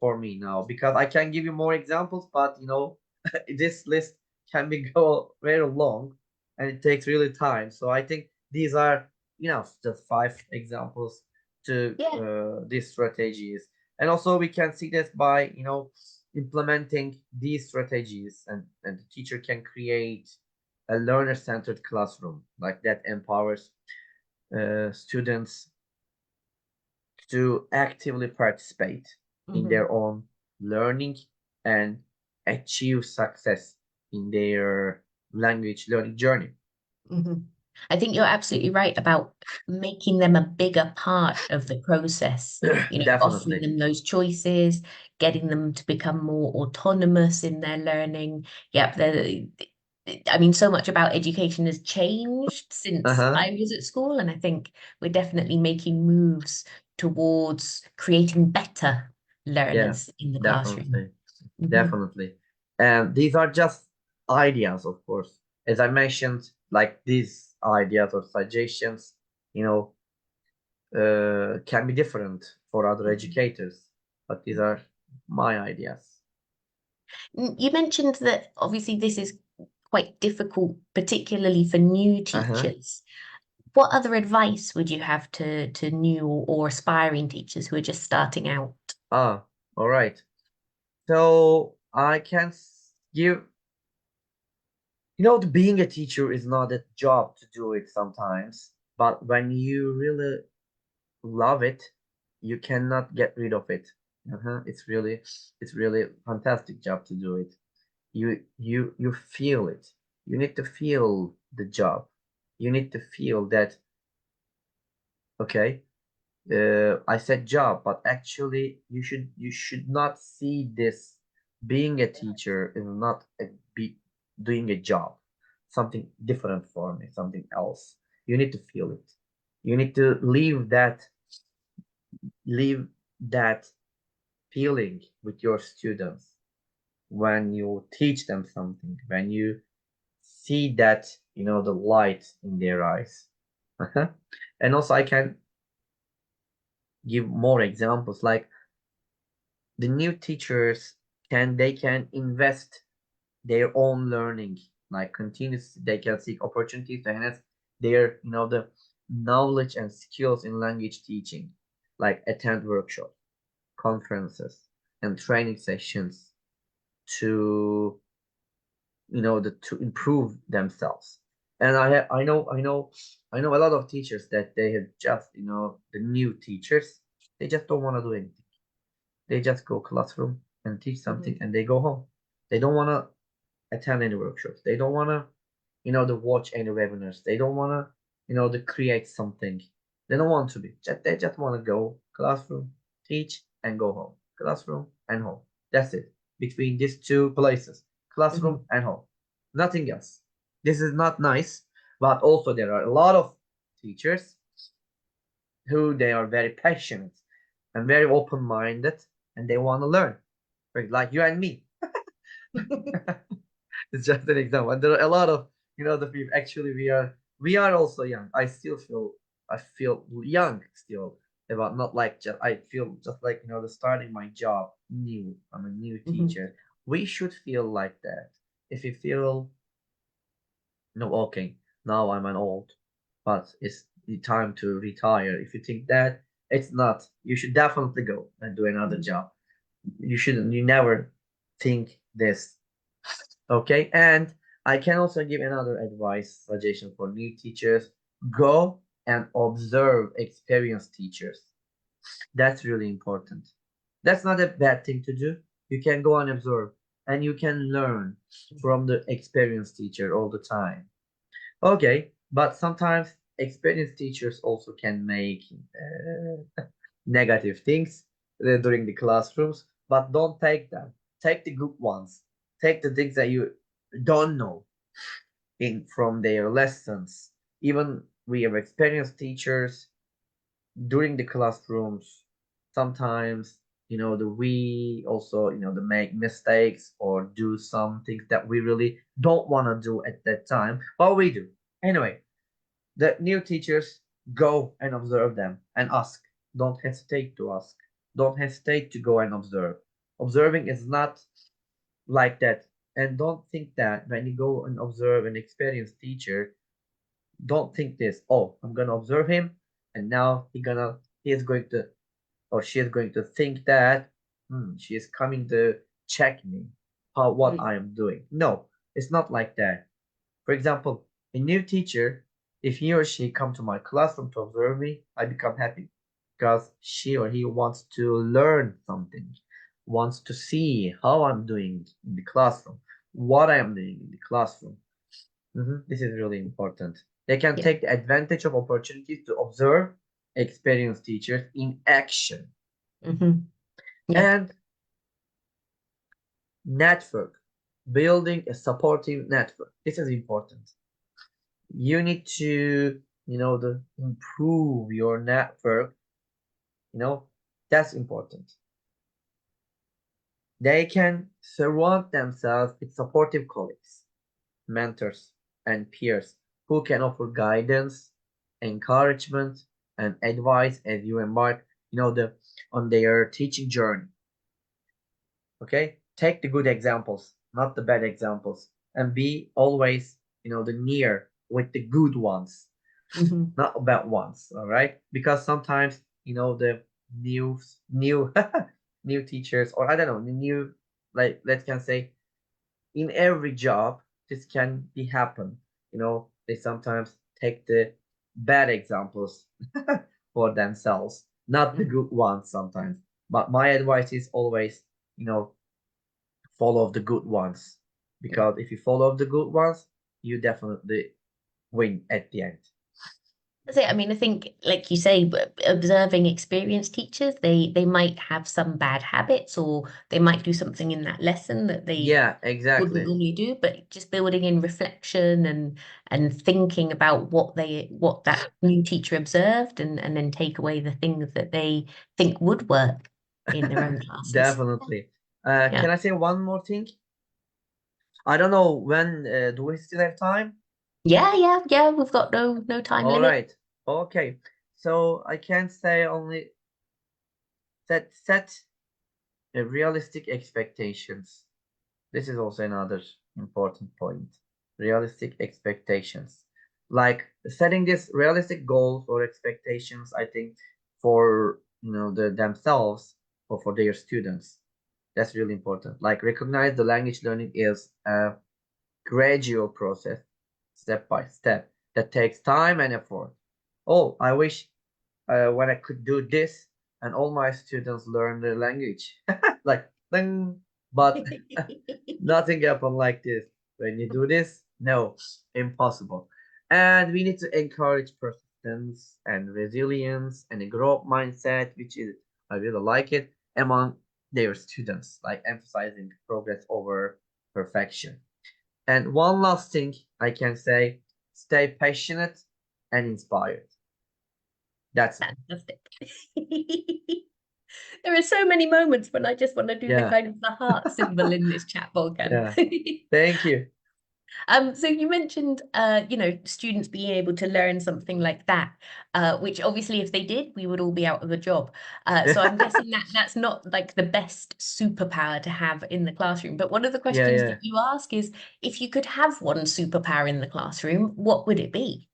for me now because I can give you more examples, but this list can be go very long and it takes really time. So I think these are enough, just 5 examples to Yeah. these strategies. And also we can see this by implementing these strategies, and the teacher can create a learner-centered classroom like that empowers students to actively participate in Mm-hmm. their own learning and achieve success in their language learning journey. Hmm. I think you're absolutely right about making them a bigger part of the process, offering Definitely. them those choices, getting them to become more autonomous in their learning. Yep, I mean, so much about education has changed since Uh-huh. I was at school, and I think we're definitely making moves towards creating better Yeah, learners in the classroom. definitely. Hmm. Definitely. And these are just ideas, of course. As I mentioned, like these ideas or suggestions, you know, can be different for other educators, but these are my ideas. You mentioned that obviously this is quite difficult, particularly for new Uh-huh. teachers. What other advice would you have to new or aspiring teachers who are just starting out? Ah, all right. So I can give, being a teacher is not a job to do it sometimes, but when you really love it, you cannot get rid of it. It's really fantastic job to do it. You feel it. You need to feel the job. You need to feel that, okay, I said job, but actually you should not see this being a teacher is not be doing a job, something different for me, something else. You need to feel it. You need to leave that feeling with your students. when you teach them something, when you see that, the light in their eyes. And also I can give more examples, like the new teachers can invest their own learning, like continuous, they can seek opportunities to enhance their, the knowledge and skills in language teaching, like attend workshops, conferences, and training sessions to, to improve themselves. And I know a lot of teachers that they have just, the new teachers, they just don't want to do anything. They just go classroom and teach something Mhm. and they go home. They don't want to attend any workshops. They don't want to, to watch any webinars. They don't want to, to create something. They don't want to be. They just want to go classroom, teach, and go home. Classroom and home. That's it. Between these two places, classroom Mhm. and home. Nothing else. This is not nice, but also there are a lot of teachers who they are very passionate and very open-minded, and they want to learn, like you and me. It's just an example. And there are a lot of, the people. Actually, we are also young. I feel young still. About not like just I feel just like, the starting my job new. I'm a new Mhm. teacher. We should feel like that. If you feel, no, okay, now I'm an old, but it's the time to retire. If you think that it's not, you should definitely go and do another Mhm. job. You never think this. Okay, and I can also give another advice suggestion for new teachers. Go and observe experienced teachers. That's really important. That's not a bad thing to do. You can go and observe, and you can learn from the experienced teacher all the time. Okay, but sometimes experienced teachers also can make negative things during the classrooms, but don't take them. Take the good ones. Take the things that you don't know in from their lessons. Even we have experienced teachers during the classrooms. Sometimes, the we also, the make mistakes or do some things that we really don't want to do at that time, but we do. Anyway, the new teachers, go and observe them and ask. Don't hesitate to ask. Don't hesitate to go and observe. Observing is not like that. And don't think that when you go and observe an experienced teacher, don't think this, oh, I'm gonna observe him, and now he is going to, or she is going to think that, she is coming to check me, what Mhm. I am doing. No, it's not like that. For example, a new teacher, if he or she come to my classroom to observe me, I become happy because she or he wants to learn something, wants to see how I'm doing in the classroom, what I am doing in the classroom. This is really important. They can Yeah. take the advantage of opportunities to observe experienced teachers in action. Mhm. Yeah. And network, building a supportive network. This is important. You need to, improve your network. You know, that's important. They can surround themselves with supportive colleagues, mentors, and peers who can offer guidance, encouragement, and advice as you embark, on their teaching journey. Okay, take the good examples, not the bad examples, and be always, the near with the good ones, Mhm. not bad ones. All right, because sometimes, the new new teachers, or I don't know, the new, like, let's can say, in every job this can be happen. They sometimes take the bad examples for themselves, not the Mhm. good ones sometimes. But my advice is always, you know follow the good ones, Yeah. because if you follow the good ones, you definitely win at the end. That's it. I mean, I think, like you say, observing experienced teachers, they might have some bad habits, or they might do something in that lesson that they Yeah, wouldn't exactly. normally do, but just building in reflection and thinking about what that new teacher observed, and then take away the things that they think would work in their own classes. Definitely. Yeah. Can I say one more thing? I don't know when do we still have time? Yeah, yeah, yeah. We've got no time All limit. right. Okay. So I can say only set realistic expectations. This is also another important point. Realistic expectations. Like setting this realistic goals or expectations, I think, for themselves or for their students. That's really important. Like recognize the language learning is a gradual process, step by step, that takes time and effort. Oh, I wish when I could do this and all my students learn the language. Like, ding. But nothing happened like this. When you do this, no, impossible. And we need to encourage persistence and resilience and a growth mindset, which is, I really like it, among their students, like emphasizing progress over perfection. And one last thing I can say, stay passionate and inspired. That's it. Fantastic. There are so many moments when I just want to do the Yeah. kind of the heart symbol in this chat, Volkan. Yeah. Thank you. So you mentioned, students being able to learn something like that, which obviously, if they did, we would all be out of a job. So I'm guessing that that's not like the best superpower to have in the classroom. But one of the Yeah, questions yeah. that you ask is, if you could have one superpower in the classroom, what would it be?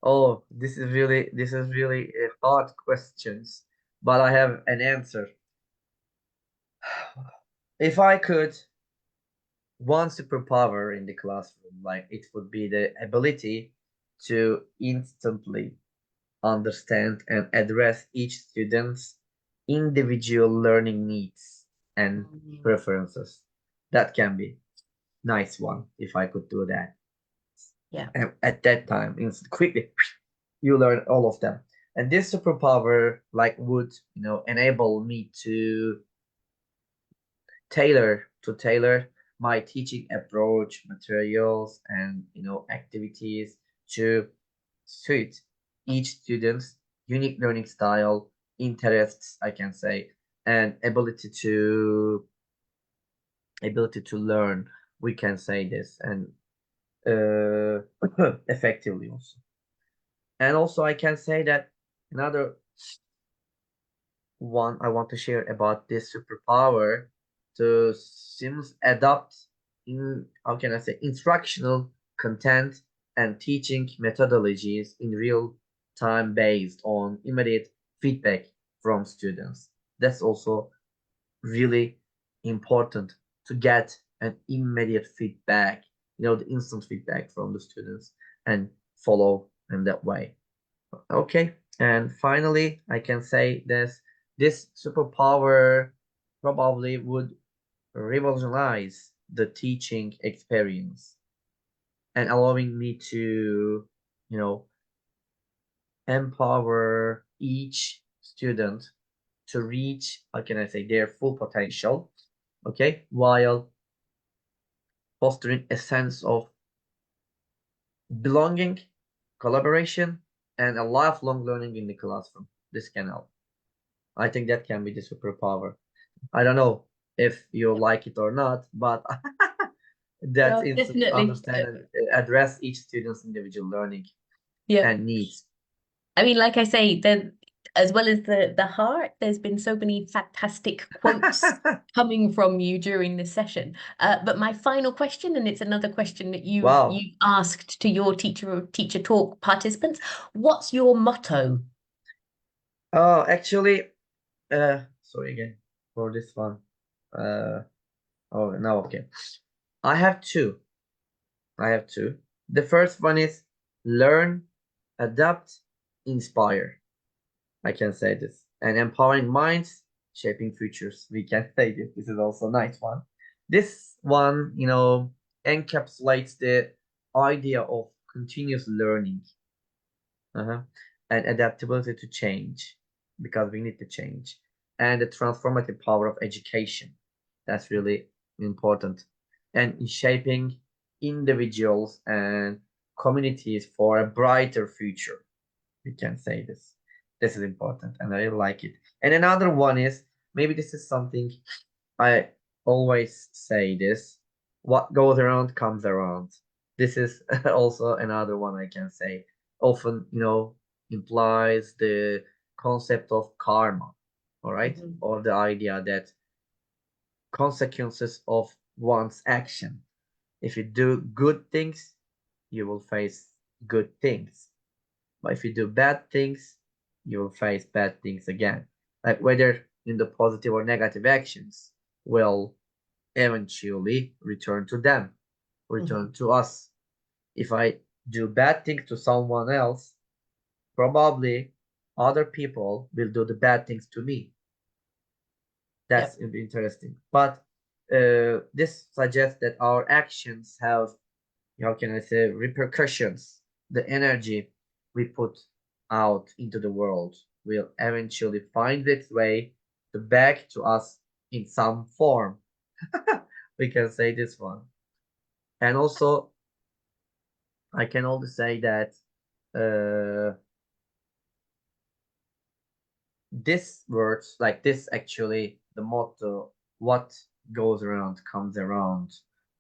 Oh, this is really hard questions, but I have an answer. If I could one superpower in the classroom, like it would be the ability to instantly understand and address each student's individual learning needs and Mm, preferences. That can be nice one if I could do that. yeah. And at that time, quickly you learn all of them. And this superpower like would, enable me to tailor my teaching approach, materials, and activities to suit each student's unique learning style, interests, I can say, and ability to learn. We can say this and effectively also. And also, I can say that another one I want to share about this superpower to seems adapt in how can I say instructional content and teaching methodologies in real time based on immediate feedback from students. That's also really important to get an immediate feedback, the instant feedback from the students and follow in that way. Okay, and finally, I can say this superpower probably would revolutionize the teaching experience and allowing me to, you know, empower each student to reach, how can I say, their full potential, okay, while fostering a sense of belonging, collaboration, and a lifelong learning in the classroom. This can help. I think that can be the superpower. I don't know if you like it or not, but that's Yeah, instant definitely. understand and address each student's individual learning Yeah. and needs. I mean, like I say, as well as the heart, there's been so many fantastic quotes coming from you during this session. But my final question, and it's another question that you've Wow. you've asked to your teacher talk participants. What's your motto? Oh, actually, sorry again for this one. Uh, oh, now okay. I have two. I have two. The first one is learn, adapt, inspire. I can say this. And empowering minds, shaping futures. We can say this. This is also a nice one. This one, encapsulates the idea of continuous learning, uh-huh, and adaptability to change, because we need to change, and the transformative power of education. That's really important. And in shaping individuals and communities for a brighter future. We can say this. This is important, and I really like it. And another one is maybe this is something I always say this: what goes around comes around. This is also another one I can say. Often, implies the concept of karma, all right, Mhm. or the idea that consequences of one's action. If you do good things, you will face good things. But if you do bad things, you will face bad things again. Like whether in the positive or negative actions will eventually return to them, return Mhm. to us. If I do bad things to someone else, probably other people will do the bad things to me. That's Yep. interesting. But this suggests that our actions have, how can I say, repercussions. The energy we put out into the world will eventually find its way to back to us in some form. We can say this one. And also, I can also say that uh, this words like this actually the motto, what goes around comes around,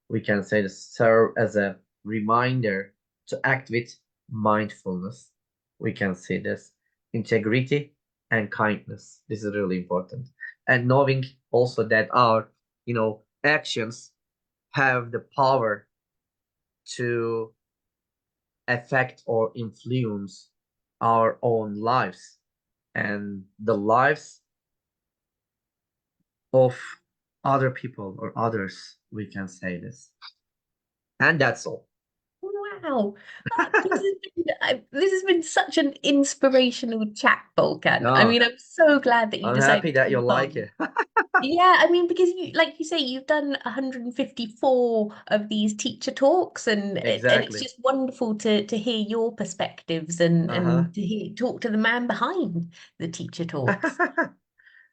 we can say this serve as a reminder to act with mindfulness. We can say this integrity and kindness. This is really important. And knowing also that our actions have the power to affect or influence our own lives and the lives of other people or others, we can say this. And that's all. Wow. This has been such an inspirational chat, Volkan. I No, mean, I'm so glad that you I'm happy decided to that you come like along. it. Yeah, I mean, because you, like you say, you've done 154 of these teacher talks, and it's Exactly. just wonderful to hear your perspectives Uh-huh. and to talk to the man behind the teacher talks.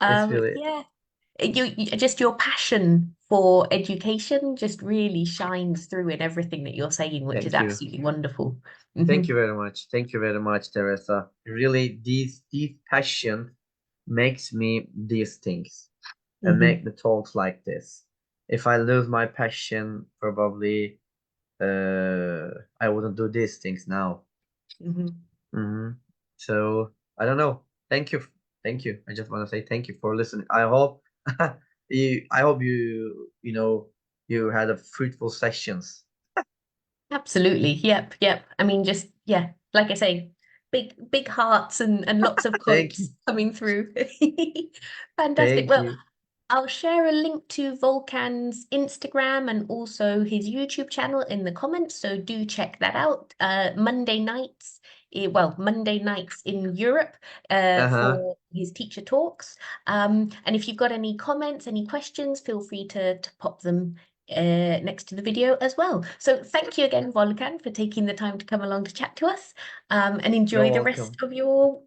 It's really, Yeah, just your passion for education just really shines through in everything that you're saying, which is thank you. absolutely wonderful. Thank Hmm. you very much. Thank you very much, Teresa. Really, these passion makes me these things and make Hmm. the talks like this. If I lose my passion, probably I wouldn't do these things now. Hmm. Hmm. So I don't know. Thank you, thank you. I just want to say thank you for listening. I hope I hope you had a fruitful sessions. Absolutely. Yep. Yep. I mean, just, yeah, like I say, big hearts and lots of Thank you, quotes coming through. Fantastic. thank Well, you. I'll share a link to Volkan's Instagram and also his YouTube channel in the comments, so do check that out. Monday nights, Monday nights in Europe, Uh huh. for his teacher talks. And if you've got any comments, any questions, feel free to pop them next to the video as well. So thank you again, Volkan, for taking the time to come along to chat to us, and You're enjoy the rest welcome. of your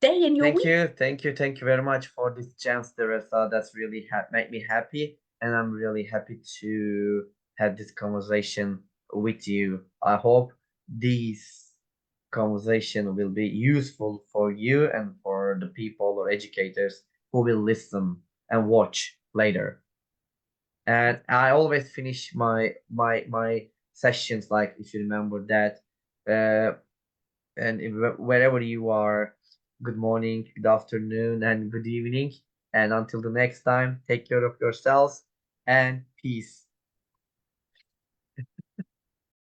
day and your Thank week. you, thank you, thank you very much for this chance, Teresa. That's really made me happy, and I'm really happy to have this conversation with you. I hope this conversation will be useful for you and for the people or educators who will listen and watch later. And I always finish my sessions like, if you remember that, uh, and wherever you are, good morning, good afternoon, and good evening. And until the next time, take care of yourselves and peace.